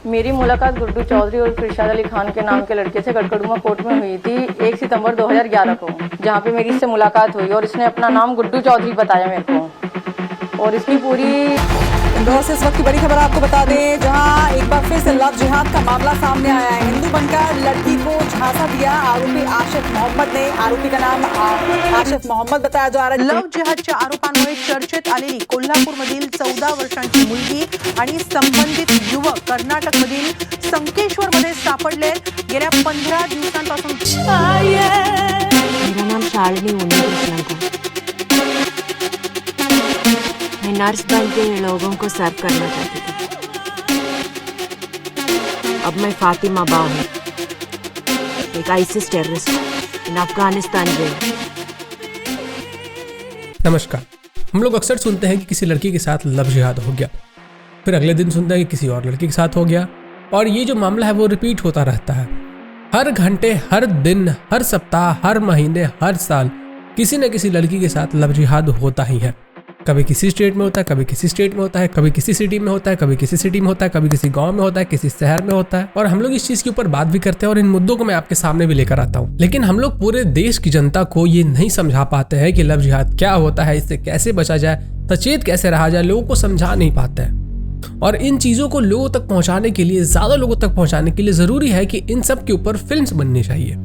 मेरी मुलाकात गुड्डू चौधरी और इरशाद अली खान के नाम के लड़के से गढ़कड़ुमा कोर्ट में हुई थी 1 सितंबर 2011 को, जहां पे मेरी इससे मुलाकात हुई और इसने अपना नाम गुड्डू चौधरी बताया मेरे को। और इसकी पूरी इंदौर से इस वक्त की बड़ी खबर आपको बता दें, जहां एक बार फिर से लव जिहाद का मामला सामने आया है। हिंदू बनकर लड़की को झांसा दिया आरोपी आशिफ मोहम्मद ने। आरोपी का नाम आशिफ मोहम्मद बताया जा रहा है। लव जिहादच्या आरोपांमुळे चर्चेत आलेली कोल्हापूरमधील 14 वर्षांची मुलगी आणि संबंधित युवक कर्नाटकमधील संकेश्वरमध्ये सापडले। गेल्या 15 दिवसांपासून मेरा नाम शालिनी उन्नीकृष्णन था। मैं नर्स बन के लोगों को सर्व करना चाहती थी। अब मैं फातिमा बा हूँ, एक ISIS terrorist in Afghanistan jail. नमस्कार। हम लोग अक्सर सुनते हैं कि किसी लड़की के साथ लव जिहाद हो गया, फिर अगले दिन सुनते हैं कि किसी और लड़की के साथ हो गया, और ये जो मामला है वो रिपीट होता रहता है। हर घंटे, हर दिन, हर सप्ताह, हर महीने, हर साल किसी न किसी लड़की के साथ लव जिहाद होता ही है। कभी किसी स्टेट में होता है, कभी किसी स्टेट में होता है, कभी किसी सिटी में होता है, कभी किसी सिटी में होता है, कभी किसी गांव में होता है, किसी शहर में होता है। और हम लोग इस चीज के ऊपर बात भी करते हैं और इन मुद्दों को मैं आपके सामने भी लेकर आता हूँ। लेकिन हम लोग पूरे देश की जनता को ये नहीं समझा पाते हैं कि लव जिहाद क्या होता है, इससे कैसे बचा जाए, सचेत कैसे रहा जाए, लोगों को समझा नहीं पाते हैं। और इन चीजों को लोगों तक पहुंचाने के लिए, ज्यादा लोगों तक पहुंचाने के लिए जरूरी है कि इन सब के ऊपर फिल्म्स बननी चाहिए,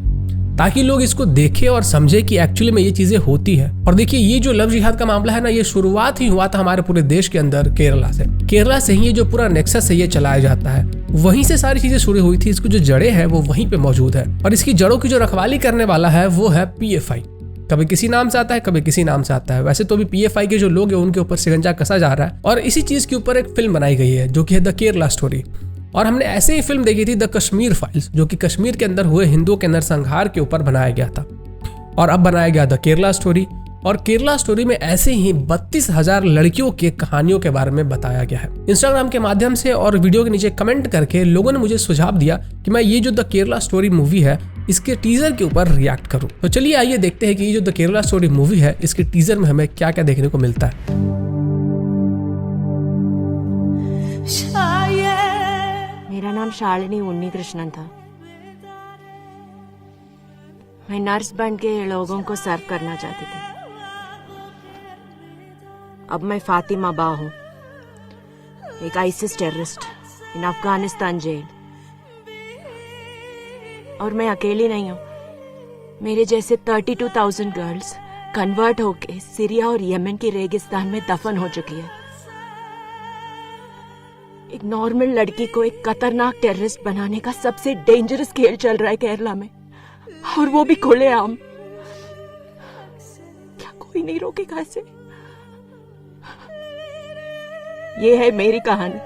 ताकि लोग इसको देखें और समझे कि एक्चुअली में ये चीजें होती है। और देखिए, ये जो लव जिहाद का मामला है ना, ये शुरुआत ही हुआ था हमारे पूरे देश के अंदर केरला से ही ये जो पूरा नेक्सस है ये चलाया जाता है। वहीं से सारी चीजें शुरू हुई थी। इसकी जो जड़ें हैं वो वहीं पे मौजूद है, और इसकी जड़ों की जो रखवाली करने वाला है वो है PFI। कभी किसी नाम से आता है, कभी किसी नाम से आता है। वैसे तो भी PFI के जो लोग हैं उनके ऊपर शिकंजा कसा जा रहा है, और इसी चीज के ऊपर एक फिल्म बनाई गई है जो कि है द केरला स्टोरी। और हमने ऐसे ही फिल्म देखी थी द कश्मीर फाइल्स, जो कि कश्मीर के अंदर हुए हिंदुओं के नरसंहार के ऊपर बनाया गया था। और अब बनाया गया द केरला स्टोरी। और केरला स्टोरी में ऐसे ही 32,000 लड़कियों के कहानियों के बारे में बताया गया है। इंस्टाग्राम के माध्यम से और वीडियो के नीचे कमेंट करके लोगों ने मुझे सुझाव दिया कि मैं ये जो द केरला स्टोरी मूवी है इसके टीजर के ऊपर रिएक्ट करूं। तो चलिए आइए देखते हैं कि ये जो द केरला स्टोरी मूवी है इसके टीजर में हमें क्या क्या देखने को मिलता है। मेरा नाम शालिनी उन्नीकृष्णन था। मैं नर्स बन के लोगों को सर्व करना चाहती थी। अब मैं फातिमा बा हूँ, एक ISIS terrorist in Afghanistan jail. और मैं अकेली नहीं हूँ, मेरे जैसे 32,000 गर्ल्स कन्वर्ट होके सीरिया और यमन के रेगिस्तान में दफन हो चुकी है। एक नॉर्मल लड़की को एक खतरनाक टेररिस्ट बनाने का सबसे डेंजरस खेल चल रहा है केरला में, और वो भी खुलेआम। क्या कोई नहीं रोकेगा इसे? ये है मेरी कहानी,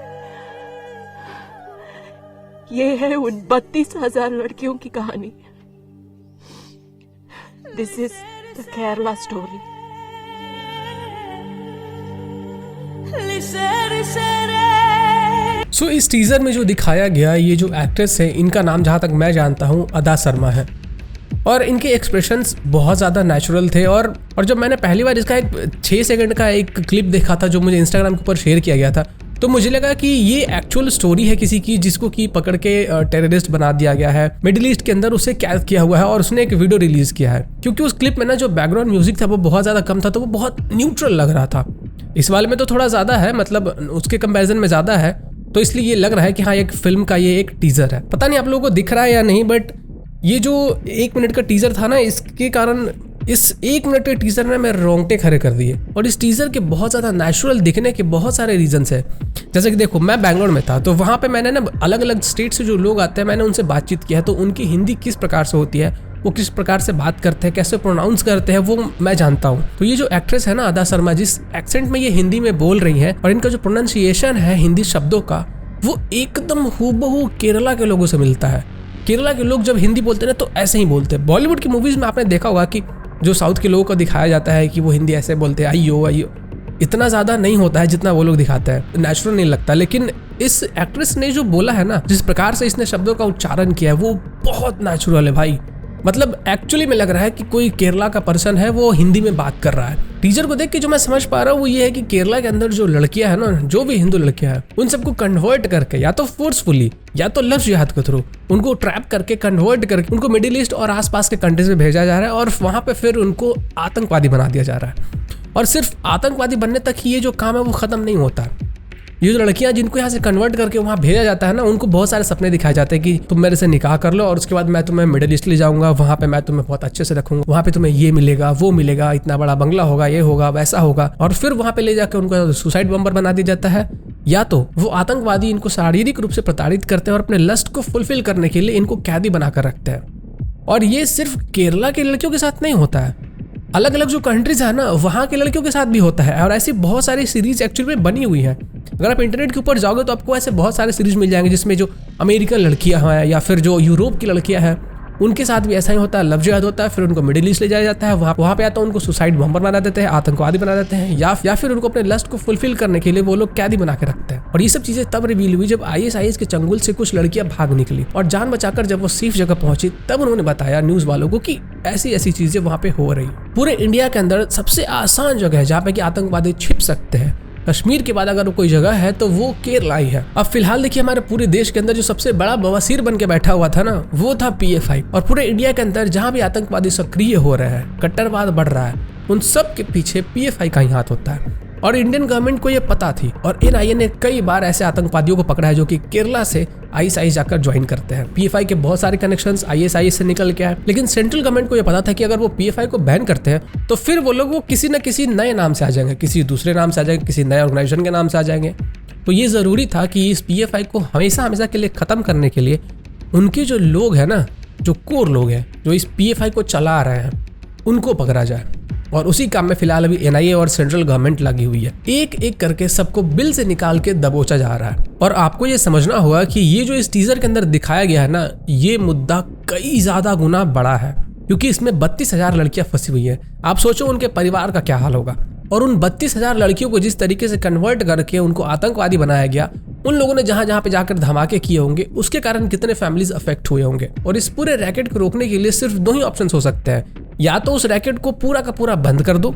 ये है उन 32,000 लड़कियों की कहानी। This is the Kerala story. So इस टीजर में जो दिखाया गया, ये जो एक्ट्रेस है इनका नाम जहाँ तक मैं जानता हूँ अदा शर्मा है, और इनके एक्सप्रेशंस बहुत ज़्यादा नेचुरल थे। और जब मैंने पहली बार इसका एक 6 सेकंड का एक क्लिप देखा था जो मुझे इंस्टाग्राम के ऊपर शेयर किया गया था, तो मुझे लगा कि ये एक्चुअल स्टोरी है किसी की, जिसको कि पकड़ के टेररिस्ट बना दिया गया है, मिडिल ईस्ट के अंदर उसे कैद किया हुआ है, और उसने एक वीडियो रिलीज किया है। क्योंकि उस क्लिप में ना जो बैकग्राउंड म्यूजिक था वो बहुत ज़्यादा कम था, तो वो बहुत न्यूट्रल लग रहा था। इस वाले में तो थोड़ा ज़्यादा है, मतलब उसके कंपेरिजन में ज़्यादा है, तो इसलिए ये लग रहा है कि हाँ एक फिल्म का ये एक टीजर है। पता नहीं आप लोगों को दिख रहा है या नहीं, बट ये जो 1 मिनट का टीजर था ना, इसके कारण इस 1 मिनट के टीजर ने मेरे रोंगटे खड़े कर दिए। और इस टीजर के बहुत ज़्यादा नेचुरल दिखने के बहुत सारे रीजंस है। जैसे कि देखो, मैं बैंगलोर में था, तो वहाँ पे मैंने ना अलग अलग स्टेट से जो लोग आते हैं मैंने उनसे बातचीत किया है, तो उनकी हिंदी किस प्रकार से होती है, वो किस प्रकार से बात करते हैं, कैसे प्रोनाउंस करते हैं, वो मैं जानता हूँ। तो ये जो एक्ट्रेस है ना अदा शर्मा, जिस एक्सेंट में ये हिंदी में बोल रही है और इनका जो प्रोनाउंसिएशन है हिंदी शब्दों का, वो एकदम हूबहू केरला के लोगों से मिलता है। केरला के लोग जब हिंदी बोलते हैं ना तो ऐसे ही बोलते हैं। बॉलीवुड की मूवीज में आपने देखा होगा कि जो साउथ के लोगों को दिखाया जाता है कि वो हिंदी ऐसे बोलते हैं, आइयो आइयो, इतना ज़्यादा नहीं होता है जितना वो लोग दिखाते हैं, नेचुरल नहीं लगता। लेकिन इस एक्ट्रेस ने जो बोला है ना, जिस प्रकार से इसने शब्दों का उच्चारण किया है, वो बहुत नेचुरल है भाई। मतलब एक्चुअली में लग रहा है कि कोई केरला का पर्सन है, वो हिंदी में बात कर रहा है। टीजर को देख के जो मैं समझ पा रहा हूँ वो ये है कि केरला के अंदर जो लड़कियां हैं ना, जो भी हिंदू लड़कियां हैं, उन सबको कन्वर्ट करके या तो फोर्सफुली या तो लव जिहाद के थ्रू उनको ट्रैप करके कन्वर्ट करके उनको मिडिल ईस्ट और आसपास के कंट्रीज में भेजा जा रहा है और वहां पे फिर उनको आतंकवादी बना दिया जा रहा है। और सिर्फ आतंकवादी बनने तक ही ये जो काम है वो खत्म नहीं होता। ये जो लड़कियां जिनको यहाँ से कन्वर्ट करके वहाँ भेजा जाता है ना, उनको बहुत सारे सपने दिखाए जाते हैं कि तुम मेरे से निकाह कर लो और उसके बाद मैं तुम्हें मिडिल ईस्ट ले जाऊंगा, वहाँ पे मैं तुम्हें बहुत अच्छे से रखूंगा, वहाँ पे तुम्हें ये मिलेगा, वो मिलेगा, इतना बड़ा बंगला होगा, ये होगा, वैसा होगा। और फिर वहाँ पे ले जाकर उनको सुसाइड बम्बर बना दिया जाता है, या तो वो आतंकवादी इनको शारीरिक रूप से प्रताड़ित करते हैं और अपने लस्ट को फुलफिल करने के लिए इनको कैदी बनाकर रखते हैं। और ये सिर्फ केरला की लड़कियों के साथ नहीं होता है, अलग अलग जो कंट्रीज है ना वहाँ के लड़कियों के साथ भी होता है। और ऐसी बहुत सारी सीरीज एक्चुअली में बनी हुई है। अगर आप इंटरनेट के ऊपर जाओगे तो आपको ऐसे बहुत सारे सीरीज मिल जाएंगे जिसमें जो अमेरिकन लड़कियां हैं या फिर जो यूरोप की लड़कियां हैं उनके साथ भी ऐसा ही होता है, लव जिहाद होता है, फिर उनको मिडिल ईस्ट ले जाया जाता है, वहाँ पे या तो उनको सुसाइड बम्बर बना देते हैं, आतंकवादी बना देते हैं, या फिर उनको अपने लस्ट को फुलफिल करने के लिए वो लोग कैदी बना के रखते हैं। और ये सब चीजें तब रिवील हुई जब ISIS के चंगुल से कुछ लड़कियां भाग निकली और जान बचाकर जब वो सेफ जगह पहुंची तब उन्होंने बताया न्यूज वालों को कि ऐसी ऐसी चीजें वहाँ पे हो रही। पूरे इंडिया के अंदर सबसे आसान जगह है जहाँ पे कि आतंकवादी छिप सकते हैं, कश्मीर के बाद अगर कोई जगह है तो वो केरला ही है। अब फिलहाल देखिए हमारे पूरे देश के अंदर जो सबसे बड़ा बवासीर बन के बैठा हुआ था ना वो था PFI। और पूरे इंडिया के अंदर जहाँ भी आतंकवादी सक्रिय हो रहे हैं, कट्टरवाद बढ़ रहा है, उन सब के पीछे PFI का ही हाथ होता है। और इंडियन गवर्नमेंट को ये पता थी और NIA ने कई बार ऐसे आतंकवादियों को पकड़ा है जो कि केरला से ISIS जाकर ज्वाइन करते हैं। PFI के बहुत सारे कनेक्शंस ISIS से निकल के आए, लेकिन सेंट्रल गवर्नमेंट को ये पता था कि अगर वो PFI को बैन करते हैं तो फिर वो लोग वो किसी न किसी नए नाम से आ जाएंगे, किसी दूसरे नाम से आ जाएंगे, किसी नए ऑर्गेनाइजेशन के नाम से आ जाएंगे। तो ये जरूरी था कि इस PFI को हमेशा हमेशा के लिए खत्म करने के लिए उनके जो लोग हैं ना, जो कोर लोग हैं जो इस PFI को चला रहे हैं, उनको पकड़ा जाए। और उसी काम में फिलहाल अभी NIA और सेंट्रल गवर्नमेंट लगी हुई है। एक एक करके सबको बिल से निकाल के दबोचा जा रहा है। और आपको ये समझना होगा कि ये जो इस टीजर के अंदर दिखाया गया है ना, ये मुद्दा कई ज्यादा गुना बड़ा है क्योंकि इसमें 32,000 लड़कियां फंसी हुई है। आप सोचो उनके परिवार का क्या हाल होगा। और उन 32,000 लड़कियों को जिस तरीके से कन्वर्ट करके उनको आतंकवादी बनाया गया, उन लोगों ने जहां जहां पे जाकर धमाके किए होंगे उसके कारण कितने फैमिलीज अफेक्ट हुए होंगे। और इस पूरे रैकेट को रोकने के लिए सिर्फ 2 ही ऑप्शन हो सकते हैं, या तो उस रैकेट को पूरा का पूरा बंद कर दो,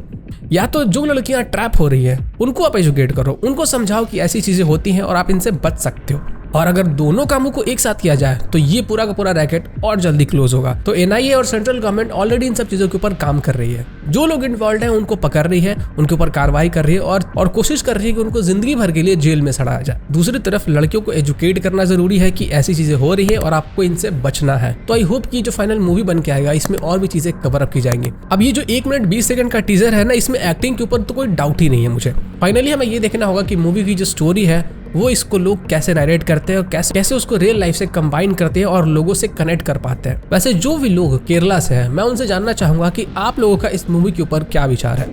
या तो जो लड़कियां ट्रैप हो रही है उनको आप एजुकेट करो, उनको समझाओ कि ऐसी चीजें होती हैं और आप इनसे बच सकते हो। और अगर दोनों कामों को एक साथ किया जाए तो ये पूरा का पूरा रैकेट और जल्दी क्लोज होगा। तो NIA और सेंट्रल गवर्नमेंट ऑलरेडी इन सब चीजों के ऊपर काम कर रही है। जो लोग इन्वॉल्व हैं उनको पकड़ रही है, उनके ऊपर कार्रवाई कर रही है और कोशिश कर रही है कि उनको जिंदगी भर के लिए जेल में सड़ाया जाए। दूसरी तरफ लड़कियों को एजुकेट करना जरूरी है कि ऐसी चीजें हो रही है और आपको इनसे बचना है। तो आई होप कि जो फाइनल मूवी बन के आएगा इसमें और भी चीजें कवर अप की जाएंगी। अब ये जो 1 मिनट 20 सेकंड का टीजर है ना, इसमें एक्टिंग के ऊपर तो कोई डाउट ही नहीं है मुझे। फाइनली हमें ये देखना होगा कि मूवी की जो स्टोरी है वो इसको लोग कैसे नरेट करते हैं और कैसे उसको रियल लाइफ से कंबाइन करते हैं और लोगों से कनेक्ट कर पाते हैं। वैसे जो भी लोग केरला से हैं, मैं उनसे जानना चाहूंगा कि आप लोगों का इस मूवी के ऊपर क्या विचार है।